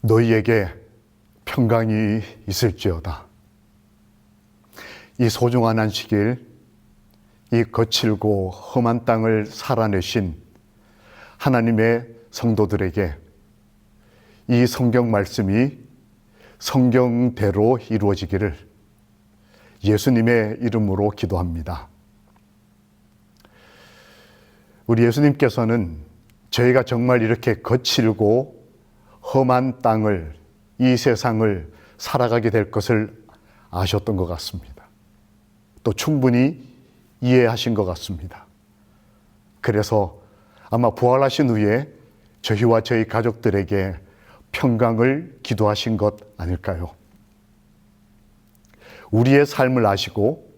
너희에게 평강이 있을지어다. 이 소중한 안식일, 이 거칠고 험한 땅을 살아내신 하나님의 성도들에게 이 성경 말씀이 성경대로 이루어지기를 예수님의 이름으로 기도합니다. 우리 예수님께서는 저희가 정말 이렇게 거칠고 험한 땅을, 이 세상을 살아가게 될 것을 아셨던 것 같습니다. 또 충분히 이해하신 것 같습니다. 그래서 아마 부활하신 후에 저희와 저희 가족들에게 평강을 기도하신 것 아닐까요? 우리의 삶을 아시고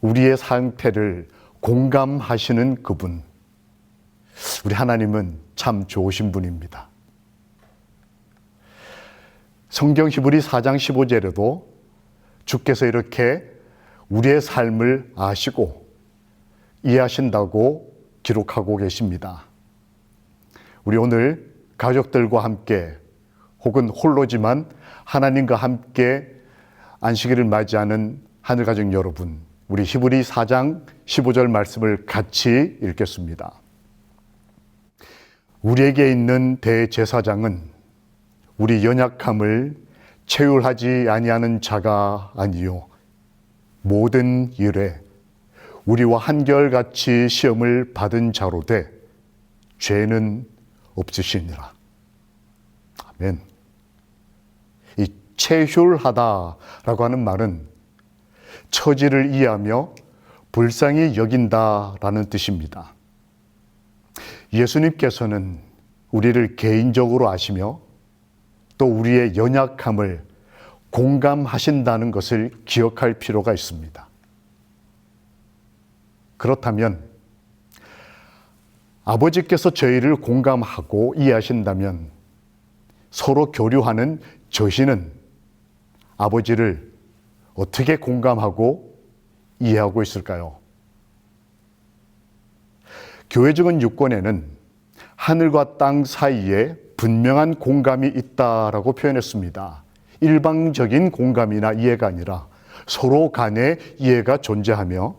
우리의 상태를 공감하시는 그분, 우리 하나님은 참 좋으신 분입니다. 성경 히브리 4장 15절에도 주께서 이렇게 우리의 삶을 아시고 이해하신다고 기록하고 계십니다. 우리 오늘 가족들과 함께 혹은 홀로지만 하나님과 함께 안식일을 맞이하는 하늘가족 여러분, 우리 히브리 4장 15절 말씀을 같이 읽겠습니다. 우리에게 있는 대제사장은 우리 연약함을 체휼하지 아니하는 자가 아니요 모든 일에 우리와 한결같이 시험을 받은 자로 돼 죄는 없으시니라. 아멘. 이 체휼하다라고 하는 말은 처지를 이해하며 불쌍히 여긴다라는 뜻입니다. 예수님께서는 우리를 개인적으로 아시며 또 우리의 연약함을 공감하신다는 것을 기억할 필요가 있습니다. 그렇다면 아버지께서 저희를 공감하고 이해하신다면 서로 교류하는 저희는 아버지를 어떻게 공감하고 이해하고 있을까요? 교회적인 유권에는 하늘과 땅 사이에 분명한 공감이 있다라고 표현했습니다. 일방적인 공감이나 이해가 아니라 서로 간의 이해가 존재하며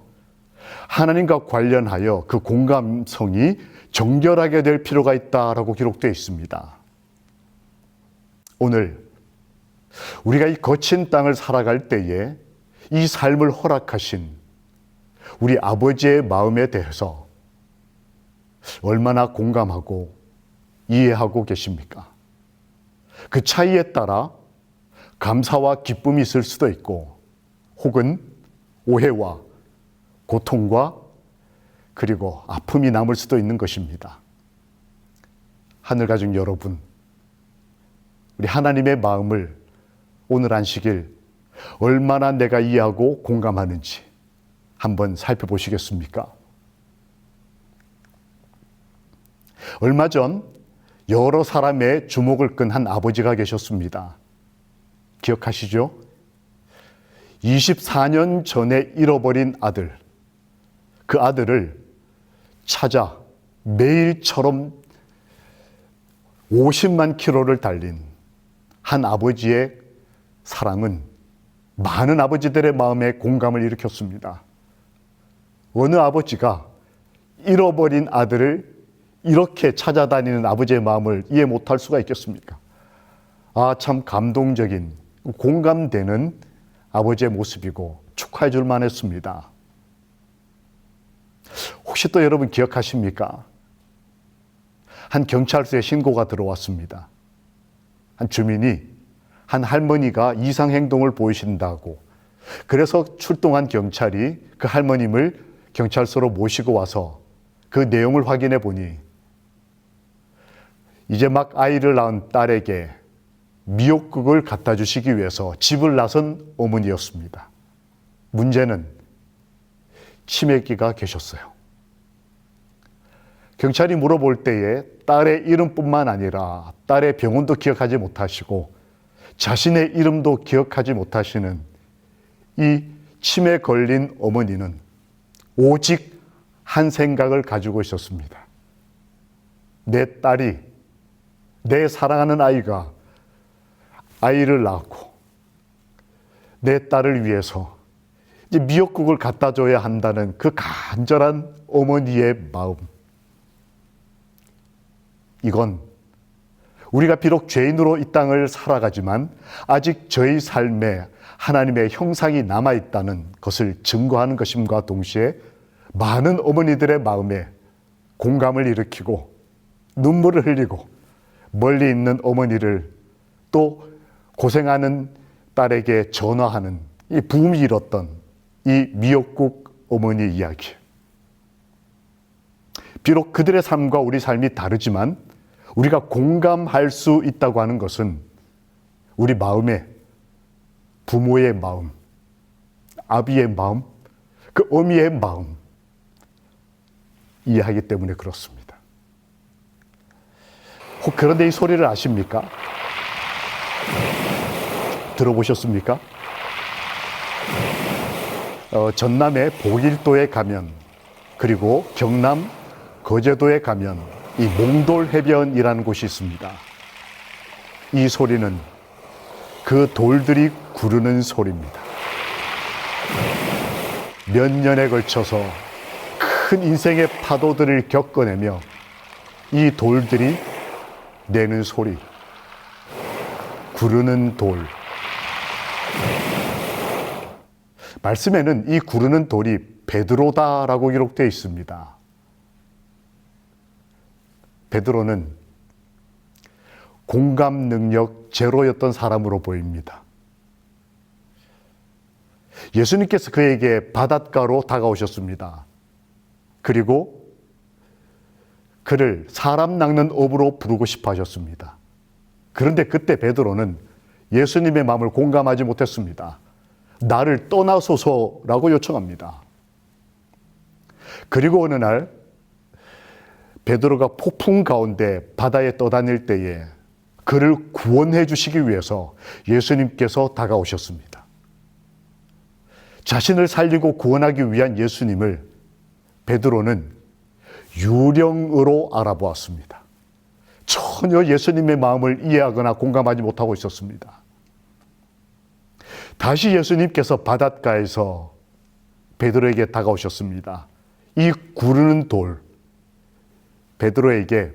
하나님과 관련하여 그 공감성이 정결하게 될 필요가 있다라고 기록되어 있습니다. 오늘 우리가 이 거친 땅을 살아갈 때에 이 삶을 허락하신 우리 아버지의 마음에 대해서 얼마나 공감하고 이해하고 계십니까? 그 차이에 따라 감사와 기쁨이 있을 수도 있고 혹은 오해와 고통과 그리고 아픔이 남을 수도 있는 것입니다. 하늘가족 여러분, 우리 하나님의 마음을 오늘 안식일 얼마나 내가 이해하고 공감하는지 한번 살펴보시겠습니까? 얼마 전 여러 사람의 주목을 끈 한 아버지가 계셨습니다. 기억하시죠? 24년 전에 잃어버린 아들, 그 아들을 찾아 매일처럼 50만 킬로를 달린 한 아버지의 사랑은 많은 아버지들의 마음에 공감을 일으켰습니다. 어느 아버지가 잃어버린 아들을 이렇게 찾아다니는 아버지의 마음을 이해 못할 수가 있겠습니까? 아, 참 감동적인, 공감되는 아버지의 모습이고 축하해 줄 만했습니다. 혹시 또 여러분 기억하십니까? 한 경찰서에 신고가 들어왔습니다. 한 주민이 한 할머니가 이상 행동을 보이신다고, 그래서 출동한 경찰이 그 할머님을 경찰서로 모시고 와서 그 내용을 확인해 보니 이제 막 아이를 낳은 딸에게 미역국을 갖다 주시기 위해서 집을 나선 어머니였습니다. 문제는 치매기가 계셨어요. 경찰이 물어볼 때에 딸의 이름뿐만 아니라 딸의 병원도 기억하지 못하시고 자신의 이름도 기억하지 못하시는 이 치매 걸린 어머니는 오직 한 생각을 가지고 있었습니다. 내 딸이, 내 사랑하는 아이가 아이를 낳고 내 딸을 위해서 이제 미역국을 갖다 줘야 한다는 그 간절한 어머니의 마음. 이건 우리가 비록 죄인으로 이 땅을 살아가지만 아직 저희 삶에 하나님의 형상이 남아있다는 것을 증거하는 것임과 동시에 많은 어머니들의 마음에 공감을 일으키고 눈물을 흘리고 멀리 있는 어머니를 또 고생하는 딸에게 전화하는 이 붐이 일었던 이 미역국 어머니 이야기. 비록 그들의 삶과 우리 삶이 다르지만 우리가 공감할 수 있다고 하는 것은 우리 마음에 부모의 마음, 아비의 마음, 그 어미의 마음 이해하기 때문에 그렇습니다. 혹 그런데 이 소리를 아십니까? 들어보셨습니까? 전남의 보길도에 가면 그리고 경남 거제도에 가면 이 몽돌해변이라는 곳이 있습니다. 이 소리는 그 돌들이 구르는 소리입니다. 몇 년에 걸쳐서 큰 인생의 파도들을 겪어내며 이 돌들이 내는 소리, 구르는 돌. 말씀에는 이 구르는 돌이 베드로다라고 기록되어 있습니다. 베드로는 공감 능력 제로였던 사람으로 보입니다. 예수님께서 그에게 바닷가로 다가오셨습니다. 그리고 그를 사람 낚는 어부로 부르고 싶어 하셨습니다. 그런데 그때 베드로는 예수님의 마음을 공감하지 못했습니다. 나를 떠나소서라고 요청합니다. 그리고 어느 날 베드로가 폭풍 가운데 바다에 떠다닐 때에 그를 구원해 주시기 위해서 예수님께서 다가오셨습니다. 자신을 살리고 구원하기 위한 예수님을 베드로는 유령으로 알아보았습니다. 전혀 예수님의 마음을 이해하거나 공감하지 못하고 있었습니다. 다시 예수님께서 바닷가에서 베드로에게 다가오셨습니다. 이 구르는 돌, 베드로에게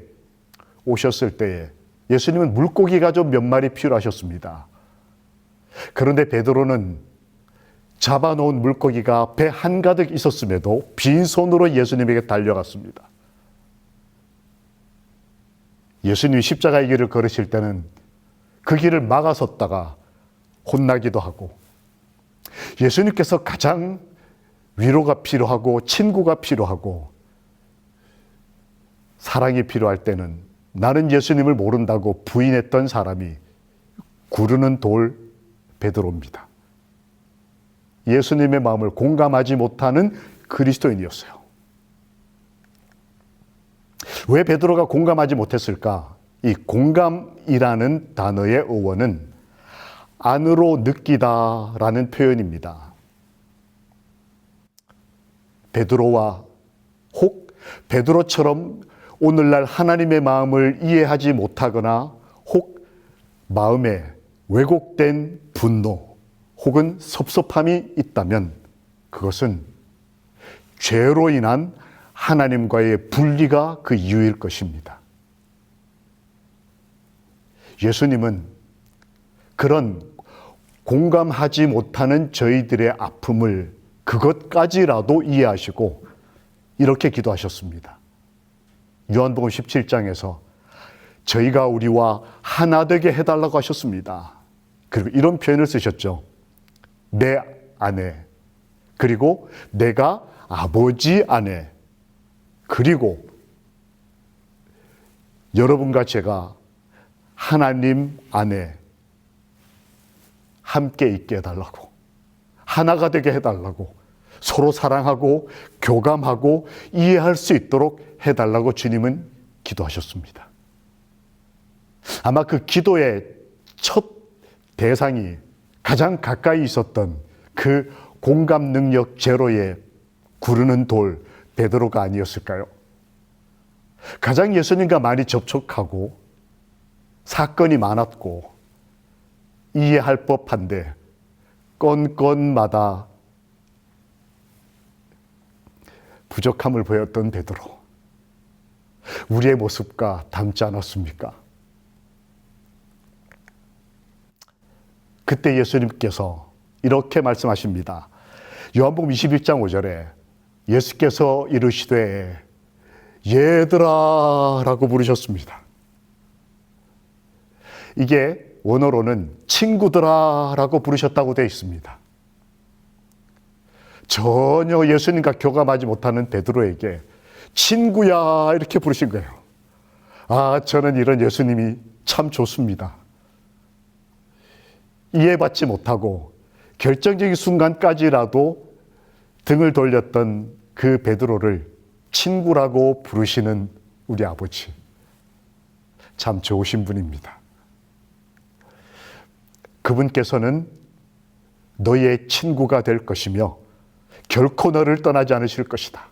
오셨을 때에 예수님은 물고기가 좀 몇 마리 필요하셨습니다. 그런데 베드로는 잡아놓은 물고기가 배 한가득 있었음에도 빈손으로 예수님에게 달려갔습니다. 예수님이 십자가의 길을 걸으실 때는 그 길을 막아섰다가 혼나기도 하고, 예수님께서 가장 위로가 필요하고 친구가 필요하고 사랑이 필요할 때는 나는 예수님을 모른다고 부인했던 사람이 구르는 돌 베드로입니다. 예수님의 마음을 공감하지 못하는 그리스도인이었어요. 왜 베드로가 공감하지 못했을까? 이 공감이라는 단어의 어원은 안으로 느끼다라는 표현입니다. 베드로와 혹 베드로처럼 오늘날 하나님의 마음을 이해하지 못하거나 혹 마음에 왜곡된 분노 혹은 섭섭함이 있다면 그것은 죄로 인한 하나님과의 분리가 그 이유일 것입니다. 예수님은 그런 공감하지 못하는 저희들의 아픔을 그것까지라도 이해하시고 이렇게 기도하셨습니다. 요한복음 17장에서 저희가 우리와 하나 되게 해달라고 하셨습니다. 그리고 이런 표현을 쓰셨죠. 내 안에, 그리고 내가 아버지 안에, 그리고 여러분과 제가 하나님 안에 함께 있게 해달라고, 하나가 되게 해달라고, 서로 사랑하고 교감하고 이해할 수 있도록 해달라고 주님은 기도하셨습니다. 아마 그 기도의 첫 대상이 가장 가까이 있었던 그 공감 능력 제로의 구르는 돌 베드로가 아니었을까요? 가장 예수님과 많이 접촉하고 사건이 많았고 이해할 법한데 건건마다 부족함을 보였던 베드로. 우리의 모습과 닮지 않았습니까? 그때 예수님께서 이렇게 말씀하십니다. 요한복음 21장 5절에 예수께서 이르시되 얘들아 라고 부르셨습니다. 이게 원어로는 친구들아 라고 부르셨다고 되어 있습니다. 전혀 예수님과 교감하지 못하는 베드로에게 친구야 이렇게 부르신 거예요. 아, 저는 이런 예수님이 참 좋습니다. 이해받지 못하고 결정적인 순간까지라도 등을 돌렸던 그 베드로를 친구라고 부르시는 우리 아버지. 참 좋으신 분입니다. 그분께서는 너의 친구가 될 것이며 결코 너를 떠나지 않으실 것이다.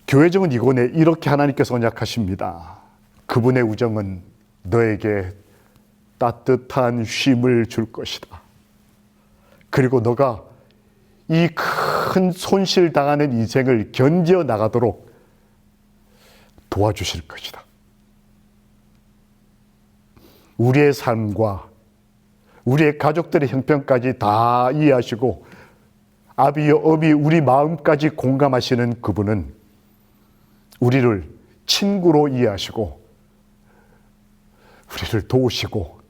교회정은 이곤에 이렇게 하나님께서 언약하십니다. 그분의 우정은 너에게 따뜻한 쉼을 줄 것이다. 그리고 너가 이 큰 손실 당하는 인생을 견뎌 나가도록 도와주실 것이다. 우리의 삶과 우리의 가족들의 형편까지 다 이해하시고 아비여 어미 우리 마음까지 공감하시는 그분은 우리를 친구로 이해하시고 우리를 도우시고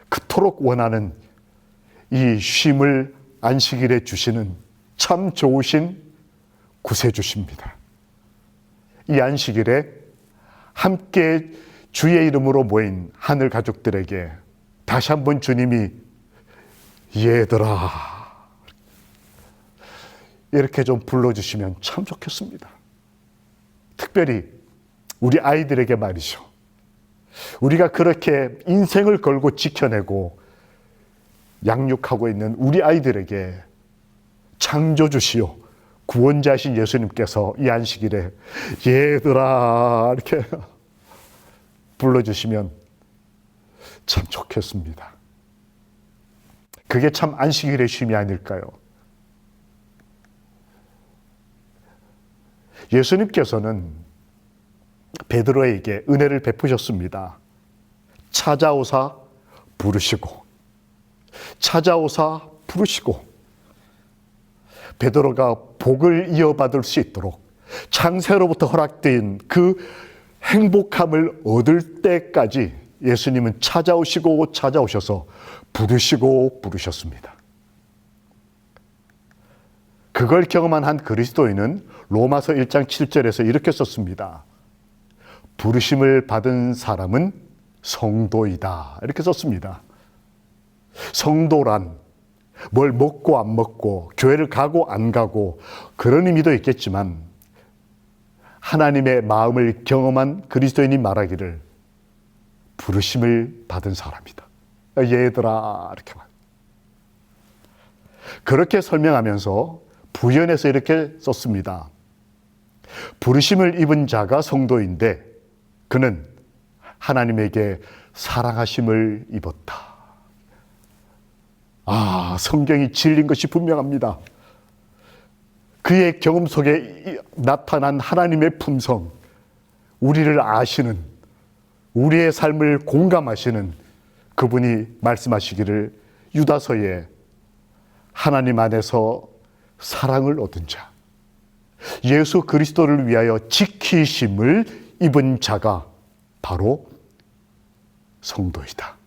그토록 원하는 이 쉼을 안식일에 주시는 참 좋으신 구세주십니다. 이 안식일에 함께 주의 이름으로 모인 하늘 가족들에게 다시 한번 주님이 얘들아 이렇게 좀 불러주시면 참 좋겠습니다. 특별히 우리 아이들에게 말이죠. 우리가 그렇게 인생을 걸고 지켜내고 양육하고 있는 우리 아이들에게 창조주시오 구원자신 예수님께서 이 안식일에 얘들아 이렇게 불러주시면 참 좋겠습니다. 그게 참 안식일의 쉼이 아닐까요? 예수님께서는 베드로에게 은혜를 베푸셨습니다. 찾아오사 부르시고 찾아오사 부르시고 베드로가 복을 이어받을 수 있도록 창세로부터 허락된 그 행복함을 얻을 때까지 예수님은 찾아오시고 찾아오셔서 부르시고 부르셨습니다. 그걸 경험한 한 그리스도인은 로마서 1장 7절에서 이렇게 썼습니다. 부르심을 받은 사람은 성도이다. 이렇게 썼습니다. 성도란 뭘 먹고 안 먹고 교회를 가고 안 가고 그런 의미도 있겠지만 하나님의 마음을 경험한 그리스도인이 말하기를 부르심을 받은 사람이다. 얘들아 이렇게 말. 그렇게 설명하면서 부연해서 이렇게 썼습니다. 부르심을 입은 자가 성도인데 그는 하나님에게 사랑하심을 입었다. 아, 성경이 진리인 것이 분명합니다. 그의 경험 속에 나타난 하나님의 품성, 우리를 아시는, 우리의 삶을 공감하시는 그분이 말씀하시기를 유다서에 하나님 안에서 사랑을 얻은 자, 예수 그리스도를 위하여 지키심을 입은 자가 바로 성도이다.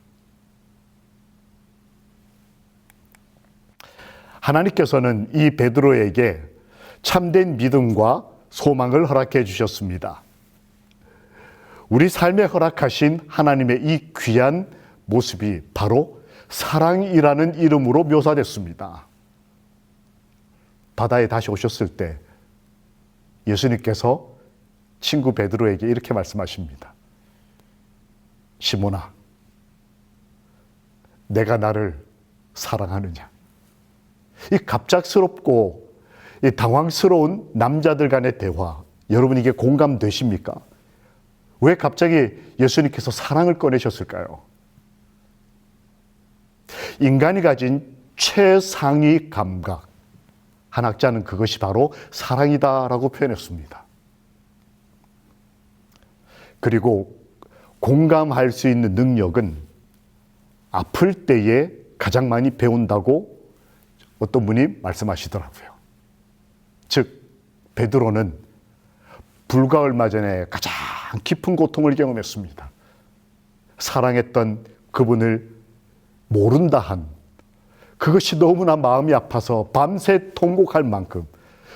하나님께서는 이 베드로에게 참된 믿음과 소망을 허락해 주셨습니다. 우리 삶에 허락하신 하나님의 이 귀한 모습이 바로 사랑이라는 이름으로 묘사됐습니다. 바다에 다시 오셨을 때 예수님께서 친구 베드로에게 이렇게 말씀하십니다. 시몬아, 내가 나를 사랑하느냐? 이 갑작스럽고 이 당황스러운 남자들 간의 대화, 여러분 이게 공감되십니까? 왜 갑자기 예수님께서 사랑을 꺼내셨을까요? 인간이 가진 최상위 감각, 한 학자는 그것이 바로 사랑이다라고 표현했습니다. 그리고 공감할 수 있는 능력은 아플 때에 가장 많이 배운다고 어떤 분이 말씀하시더라고요. 즉, 베드로는 불과 얼마 전에 가장 깊은 고통을 경험했습니다. 사랑했던 그분을 모른다 한 그것이 너무나 마음이 아파서 밤새 통곡할 만큼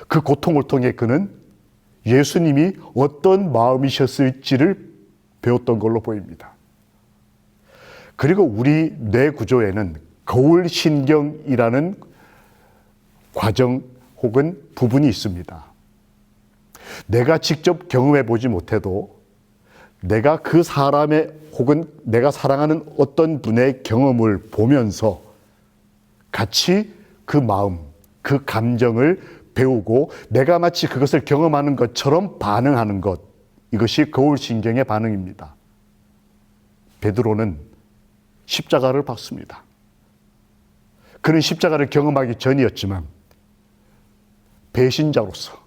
그 고통을 통해 그는 예수님이 어떤 마음이셨을지를 배웠던 걸로 보입니다. 그리고 우리 뇌 구조에는 거울신경이라는 과정 혹은 부분이 있습니다. 내가 직접 경험해 보지 못해도 내가 그 사람의 혹은 내가 사랑하는 어떤 분의 경험을 보면서 같이 그 마음, 그 감정을 배우고 내가 마치 그것을 경험하는 것처럼 반응하는 것, 이것이 거울신경의 반응입니다. 베드로는 십자가를 봤습니다. 그는 십자가를 경험하기 전이었지만 배신자로서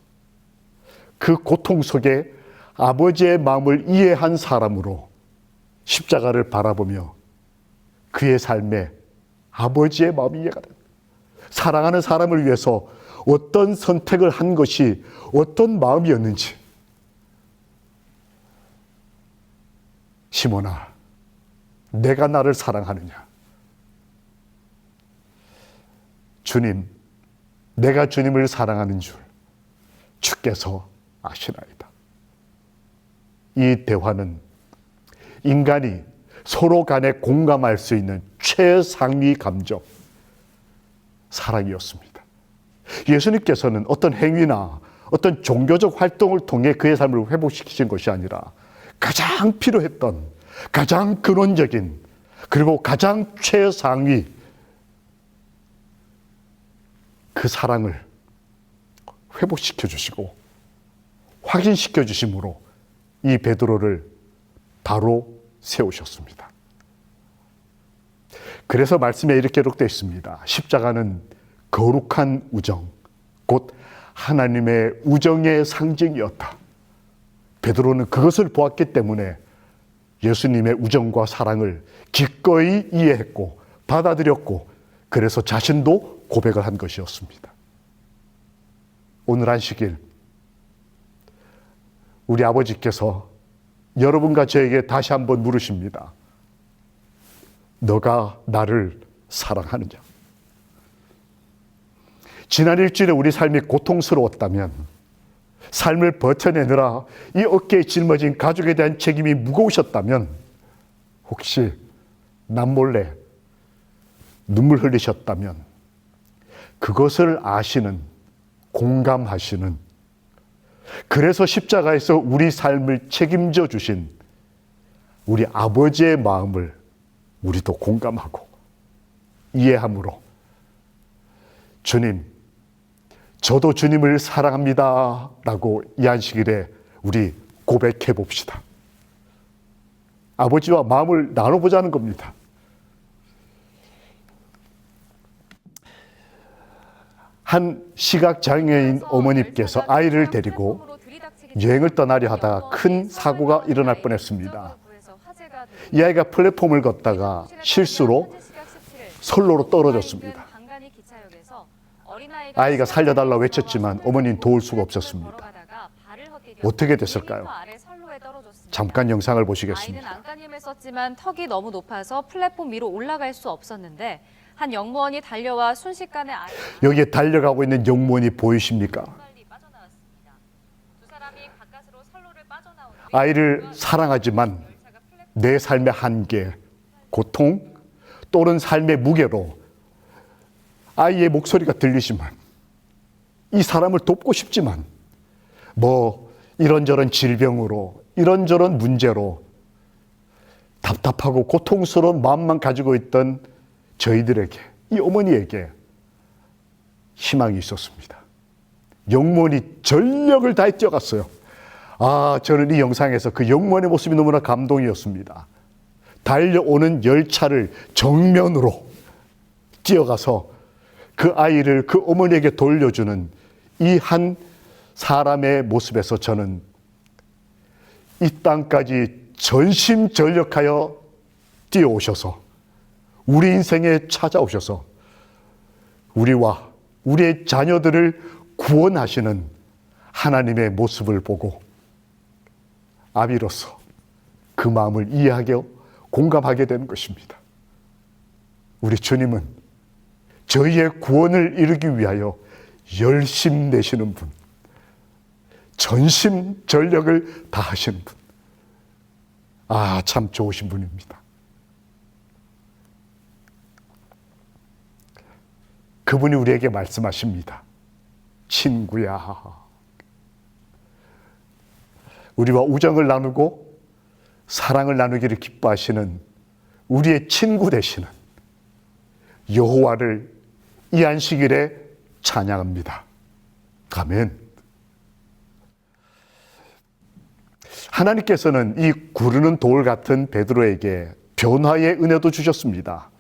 그 고통 속에 아버지의 마음을 이해한 사람으로 십자가를 바라보며 그의 삶에 아버지의 마음이 이해가 됩니다. 사랑하는 사람을 위해서 어떤 선택을 한 것이 어떤 마음이었는지. 시몬아, 내가 나를 사랑하느냐? 주님, 내가 주님을 사랑하는 줄 주께서 아시나이다. 이 대화는 인간이 서로 간에 공감할 수 있는 최상위 감정, 사랑이었습니다. 예수님께서는 어떤 행위나 어떤 종교적 활동을 통해 그의 삶을 회복시키신 것이 아니라 가장 필요했던, 가장 근원적인, 그리고 가장 최상위 그 사랑을 회복시켜 주시고 확인시켜 주심으로 이 베드로를 바로 세우셨습니다. 그래서 말씀에 이렇게 기록되어 있습니다. 십자가는 거룩한 우정, 곧 하나님의 우정의 상징이었다. 베드로는 그것을 보았기 때문에 예수님의 우정과 사랑을 기꺼이 이해했고 받아들였고, 그래서 자신도 고백을 한 것이었습니다. 오늘 안식일 우리 아버지께서 여러분과 저에게 다시 한번 물으십니다. 너가 나를 사랑하느냐? 지난 일주일에 우리 삶이 고통스러웠다면, 삶을 버텨내느라 이 어깨에 짊어진 가족에 대한 책임이 무거우셨다면, 혹시 남몰래 눈물 흘리셨다면, 그것을 아시는, 공감하시는, 그래서 십자가에서 우리 삶을 책임져 주신 우리 아버지의 마음을 우리도 공감하고 이해함으로, 주님, 저도 주님을 사랑합니다 라고 이 안식일에 우리 고백해 봅시다. 아버지와 마음을 나눠보자는 겁니다. 한 시각장애인 어머니께서 아이를 데리고 여행을 떠나려 하다가 큰 사고가 일어날 뻔했습니다. 이 아이가 플랫폼을 걷다가 실수로 선로로 떨어졌습니다. 아이가 살려달라 외쳤지만 어머니는 도울 수가 없었습니다. 어떻게 됐을까요? 잠깐 영상을 보시겠습니다. 아이는 안간힘을 썼지만 턱이 너무 높아서 플랫폼 위로 올라갈 수 없었는데 한 영무원이 달려와 순식간에 여기에 달려가고 있는 영무원이 보이십니까? 아이를 사랑하지만 내 삶의 한계, 고통, 또는 삶의 무게로 아이의 목소리가 들리지만, 이 사람을 돕고 싶지만 이런저런 질병으로, 이런저런 문제로 답답하고 고통스러운 마음만 가지고 있던 저희들에게, 이 어머니에게 희망이 있었습니다. 영무원이 전력을 다해 뛰어갔어요. 저는 이 영상에서 그 영무원의 모습이 너무나 감동이었습니다. 달려오는 열차를 정면으로 뛰어가서 그 아이를 그 어머니에게 돌려주는 이 한 사람의 모습에서 저는 이 땅까지 전심전력하여 뛰어오셔서 우리 인생에 찾아오셔서 우리와 우리의 자녀들을 구원하시는 하나님의 모습을 보고 아비로서 그 마음을 이해하게 공감하게 되는 것입니다. 우리 주님은 저희의 구원을 이루기 위하여 열심 내시는 분, 전심전력을 다하시는 분. 아, 참 좋으신 분입니다. 그분이 우리에게 말씀하십니다. 친구야. 우리와 우정을 나누고 사랑을 나누기를 기뻐하시는 우리의 친구 되시는 여호와를 이 안식일에 찬양합니다. 아멘. 하나님께서는 이 구르는 돌 같은 베드로에게 변화의 은혜도 주셨습니다.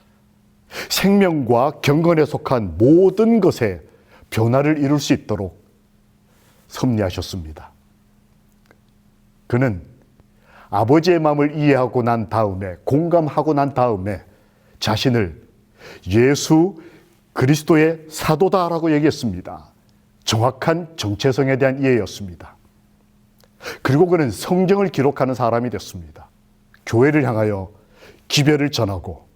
생명과 경건에 속한 모든 것에 변화를 이룰 수 있도록 섭리하셨습니다. 그는 아버지의 마음을 이해하고 난 다음에, 공감하고 난 다음에 자신을 예수 그리스도의 사도다라고 얘기했습니다. 정확한 정체성에 대한 이해였습니다. 그리고 그는 성경을 기록하는 사람이 됐습니다. 교회를 향하여 기별을 전하고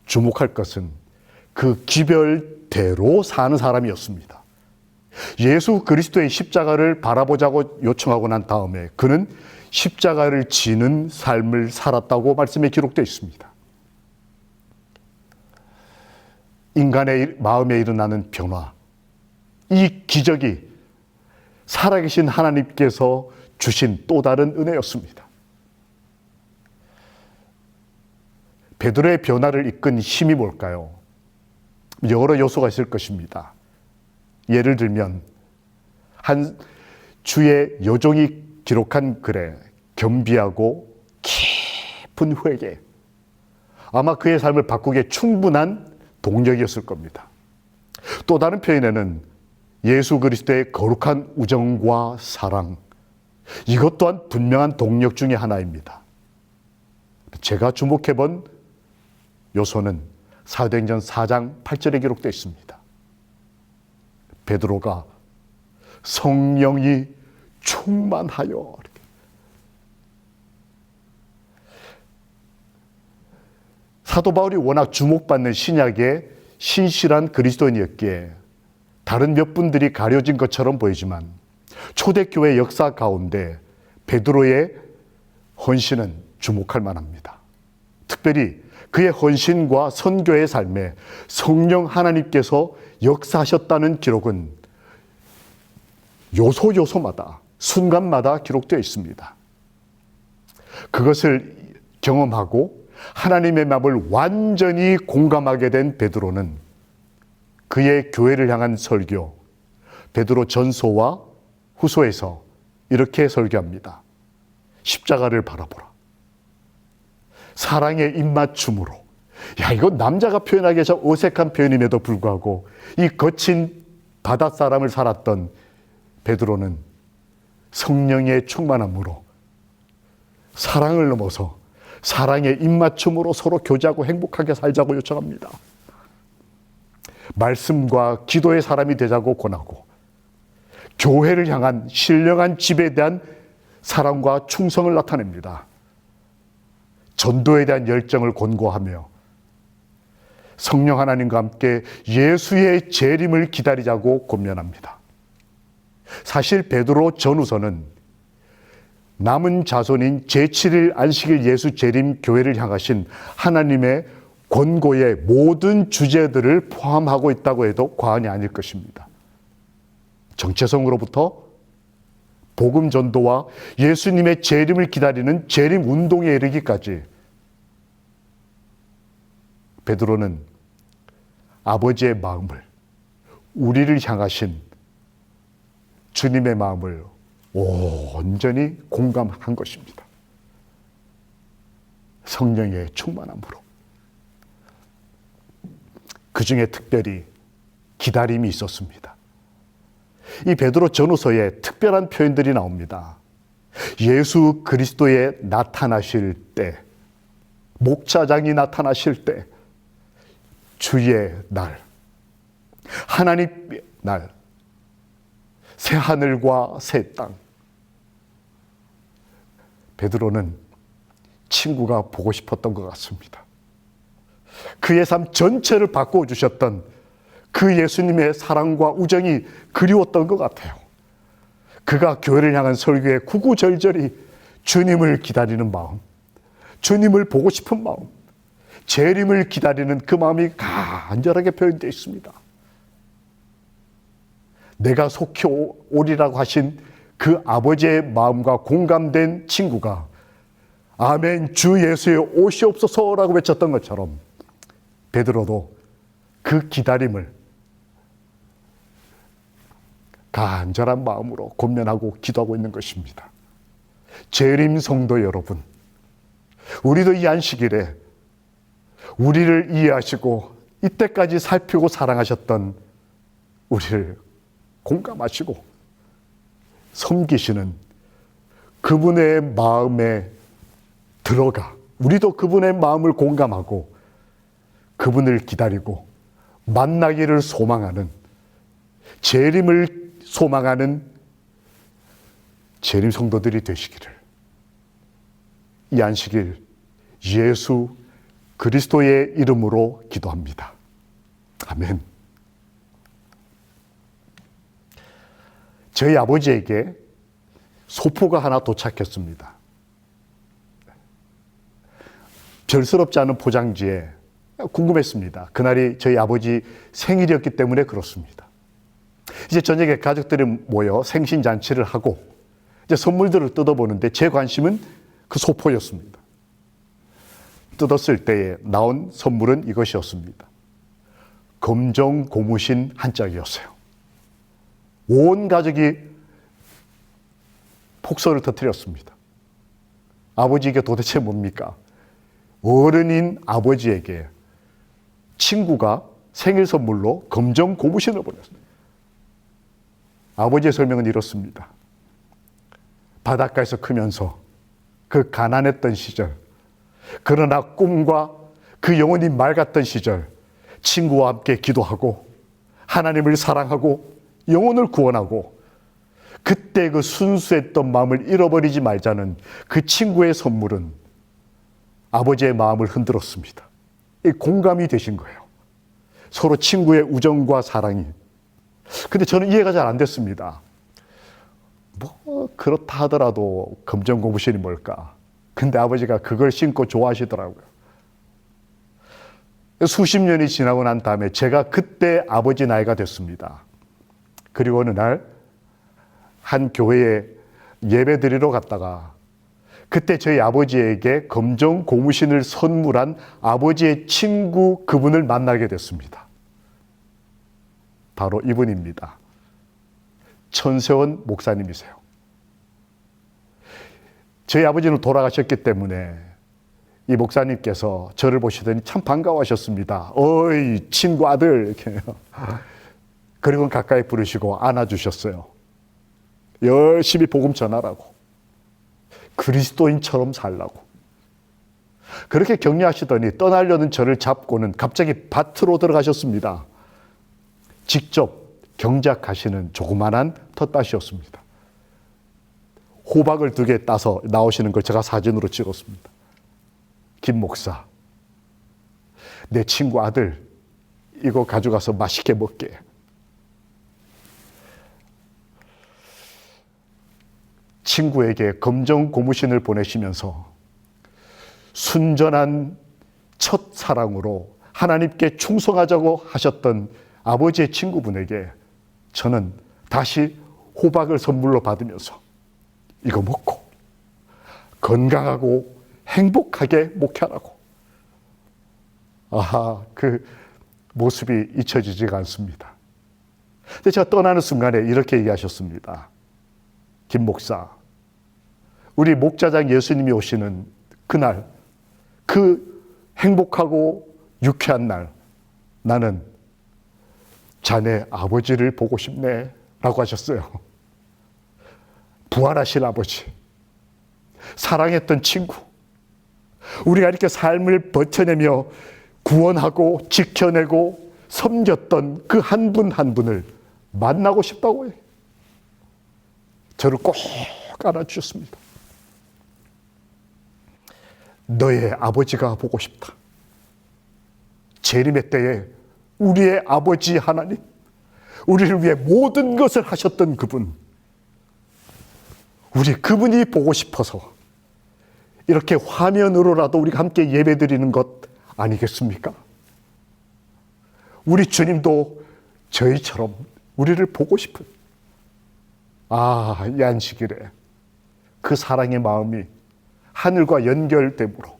주목할 것은 그 기별대로 사는 사람이었습니다. 예수 그리스도의 십자가를 바라보자고 요청하고 난 다음에 그는 십자가를 지는 삶을 살았다고 말씀에 기록되어 있습니다. 인간의 마음에 일어나는 변화, 이 기적이 살아계신 하나님께서 주신 또 다른 은혜였습니다. 베드로의 변화를 이끈 힘이 뭘까요? 여러 요소가 있을 것입니다. 예를 들면 한 주의 여종이 기록한 글에 겸비하고 깊은 회개, 아마 그의 삶을 바꾸기에 충분한 동력이었을 겁니다. 또 다른 표현에는 예수 그리스도의 거룩한 우정과 사랑, 이것 또한 분명한 동력 중에 하나입니다. 제가 주목해본 요소는 사도행전 4장 8절에 기록되어 있습니다. 베드로가 성령이 충만하여, 사도 바울이 워낙 주목받는 신약의 신실한 그리스도인이었기에 다른 몇 분들이 가려진 것처럼 보이지만 초대교회 역사 가운데 베드로의 헌신은 주목할 만합니다. 특별히 그의 헌신과 선교의 삶에 성령 하나님께서 역사하셨다는 기록은 요소마다, 순간마다 기록되어 있습니다. 그것을 경험하고 하나님의 마음을 완전히 공감하게 된 베드로는 그의 교회를 향한 설교, 베드로 전서와 후서에서 이렇게 설교합니다. 십자가를 바라보라. 사랑의 입맞춤으로. 야, 이거 남자가 표현하기에 참 어색한 표현임에도 불구하고 이 거친 바닷사람을 살았던 베드로는 성령의 충만함으로 사랑을 넘어서 사랑의 입맞춤으로 서로 교제하고 행복하게 살자고 요청합니다. 말씀과 기도의 사람이 되자고 권하고 교회를 향한 신령한 집에 대한 사랑과 충성을 나타냅니다. 전도에 대한 열정을 권고하며 성령 하나님과 함께 예수의 재림을 기다리자고 권면합니다. 사실 베드로 전후서는 남은 자손인 제7일 안식일 예수 재림 교회를 향하신 하나님의 권고의 모든 주제들을 포함하고 있다고 해도 과언이 아닐 것입니다. 정체성으로부터 복음 전도와 예수님의 재림을 기다리는 재림 운동에 이르기까지 베드로는 아버지의 마음을, 우리를 향하신 주님의 마음을 온전히 공감한 것입니다. 성령의 충만함으로. 그 중에 특별히 기다림이 있었습니다. 이 베드로 전후서에 특별한 표현들이 나옵니다. 예수 그리스도의 나타나실 때, 목자장이 나타나실 때, 주의 날, 하나님의 날, 새 하늘과 새 땅. 베드로는 친구가 보고 싶었던 것 같습니다. 그의 삶 전체를 바꿔주셨던 그 예수님의 사랑과 우정이 그리웠던 것 같아요. 그가 교회를 향한 설교에 구구절절히 주님을 기다리는 마음, 주님을 보고 싶은 마음, 재림을 기다리는 그 마음이 간절하게 표현되어 있습니다. 내가 속히 오리라고 하신 그 아버지의 마음과 공감된 친구가 아멘 주 예수의 오시옵소서라고 외쳤던 것처럼 베드로도 그 기다림을 간절한 마음으로 권면하고 기도하고 있는 것입니다. 재림 성도 여러분, 우리도 이 안식일에 우리를 이해하시고 이때까지 살피고 사랑하셨던 우리를 공감하시고 섬기시는 그분의 마음에 들어가 우리도 그분의 마음을 공감하고 그분을 기다리고 만나기를 소망하는, 재림을 소망하는 재림 성도들이 되시기를 이 안식일 예수 그리스도의 이름으로 기도합니다. 아멘. 저희 아버지에게 소포가 하나 도착했습니다. 별스럽지 않은 포장지에 궁금했습니다. 그날이 저희 아버지 생일이었기 때문에 그렇습니다. 이제 저녁에 가족들이 모여 생신잔치를 하고 이제 선물들을 뜯어보는데 제 관심은 그 소포였습니다. 뜯었을 때에 나온 선물은 이것이었습니다. 검정 고무신 한 짝이었어요. 온 가족이 폭소를 터뜨렸습니다. 아버지 이게 도대체 뭡니까? 어른인 아버지에게 친구가 생일 선물로 검정 고무신을 보냈습니다. 아버지의 설명은 이렇습니다. 바닷가에서 크면서 그 가난했던 시절, 그러나 꿈과 그 영혼이 맑았던 시절, 친구와 함께 기도하고 하나님을 사랑하고 영혼을 구원하고 그때 그 순수했던 마음을 잃어버리지 말자는 그 친구의 선물은 아버지의 마음을 흔들었습니다. 공감이 되신 거예요. 서로 친구의 우정과 사랑이. 근데 저는 이해가 잘 안 됐습니다. 뭐 그렇다 하더라도 검정 고무신이 뭘까? 근데 아버지가 그걸 신고 좋아하시더라고요. 수십 년이 지나고 난 다음에 제가 그때 아버지 나이가 됐습니다. 그리고 어느 날 한 교회에 예배 드리러 갔다가 그때 저희 아버지에게 검정 고무신을 선물한 아버지의 친구 그분을 만나게 됐습니다. 바로 이분입니다. 천세원 목사님이세요. 저희 아버지는 돌아가셨기 때문에 이 목사님께서 저를 보시더니 참 반가워하셨습니다. 어이 친구 아들 이렇게. 그리고 가까이 부르시고 안아주셨어요. 열심히 복음 전하라고, 그리스도인처럼 살라고 그렇게 격려하시더니 떠나려는 저를 잡고는 갑자기 밭으로 들어가셨습니다. 직접 경작하시는 조그만한 텃밭이었습니다. 호박을 2개 따서 나오시는 걸 제가 사진으로 찍었습니다. 김 목사, 내 친구 아들 이거 가져가서 맛있게 먹게. 친구에게 검정 고무신을 보내시면서 순전한 첫 사랑으로 하나님께 충성하자고 하셨던 아버지의 친구분에게 저는 다시 호박을 선물로 받으면서 이거 먹고 건강하고 행복하게 목회하라고. 아하, 그 모습이 잊혀지지가 않습니다. 근데 제가 떠나는 순간에 이렇게 얘기하셨습니다. 김 목사, 우리 목자장 예수님이 오시는 그날, 그 행복하고 유쾌한 날, 나는 자네 아버지를 보고 싶네 라고 하셨어요. 부활하신 아버지, 사랑했던 친구, 우리가 이렇게 삶을 버텨내며 구원하고 지켜내고 섬겼던 그 한 분 한 분을 만나고 싶다고 해요. 저를 꼭 안아주셨습니다. 너의 아버지가 보고 싶다. 재림의 때에 우리의 아버지 하나님, 우리를 위해 모든 것을 하셨던 그분, 우리 그분이 보고 싶어서 이렇게 화면으로라도 우리가 함께 예배드리는 것 아니겠습니까? 우리 주님도 저희처럼 우리를 보고 싶은, 이 안식일에 그 사랑의 마음이 하늘과 연결되므로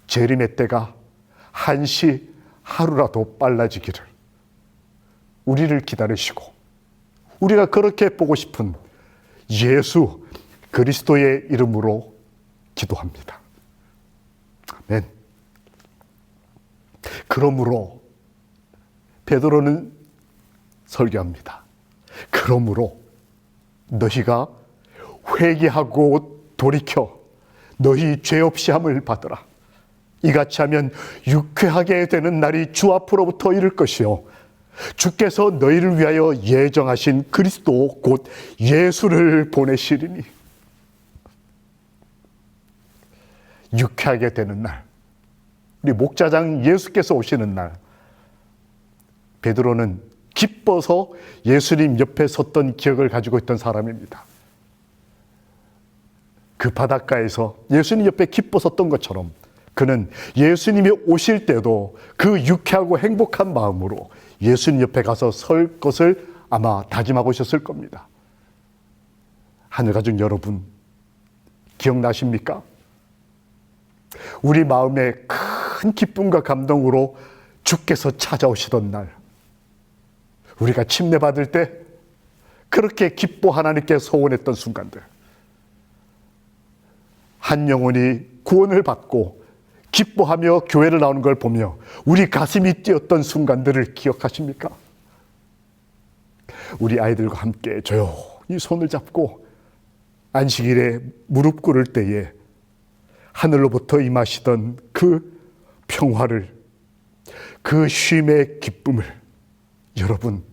재림의 때가 한시 하루라도 빨라지기를 우리를 기다리시고 우리가 그렇게 보고 싶은 예수 그리스도의 이름으로 기도합니다. 아멘. 그러므로 베드로는 설교합니다. 그러므로 너희가 회개하고 돌이켜 너희 죄 없이 함을 받으라. 이같이 하면 유쾌하게 되는 날이 주 앞으로부터 이를 것이요 주께서 너희를 위하여 예정하신 그리스도 곧 예수를 보내시리니. 유쾌하게 되는 날, 우리 목자장 예수께서 오시는 날, 베드로는 기뻐서 예수님 옆에 섰던 기억을 가지고 있던 사람입니다. 그 바닷가에서 예수님 옆에 기뻐 섰던 것처럼 그는 예수님이 오실 때도 그 유쾌하고 행복한 마음으로 예수님 옆에 가서 설 것을 아마 다짐하고 있었을 겁니다. 하늘가족 여러분, 기억나십니까? 우리 마음에 큰 기쁨과 감동으로 주께서 찾아오시던 날, 우리가 침례받을 때 그렇게 기뻐 하나님께 소원했던 순간들, 한 영혼이 구원을 받고 기뻐하며 교회를 나오는 걸 보며 우리 가슴이 뛰었던 순간들을 기억하십니까? 우리 아이들과 함께 조용히 손을 잡고 안식일에 무릎 꿇을 때에 하늘로부터 임하시던 그 평화를, 그 쉼의 기쁨을 여러분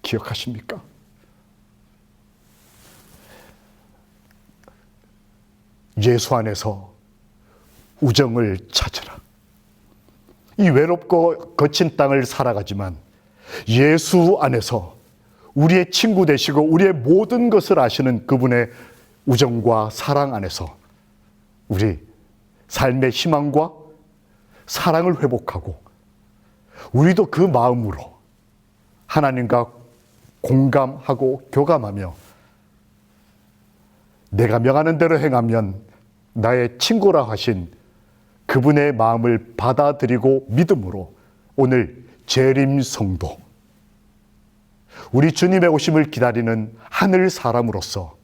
기억하십니까? 예수 안에서 우정을 찾으라. 이 외롭고 거친 땅을 살아가지만 예수 안에서 우리의 친구 되시고 우리의 모든 것을 아시는 그분의 우정과 사랑 안에서 우리 삶의 희망과 사랑을 회복하고 우리도 그 마음으로 하나님과 공감하고 교감하며 내가 명하는 대로 행하면 나의 친구라 하신 그분의 마음을 받아들이고 믿음으로 오늘 재림 성도, 우리 주님의 오심을 기다리는 하늘 사람으로서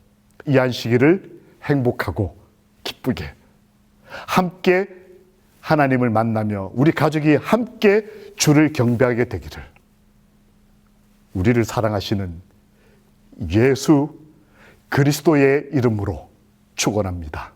이 안식일을 행복하고 기쁘게 함께 하나님을 만나며 우리 가족이 함께 주를 경배하게 되기를 우리를 사랑하시는 예수 그리스도의 이름으로 축원합니다.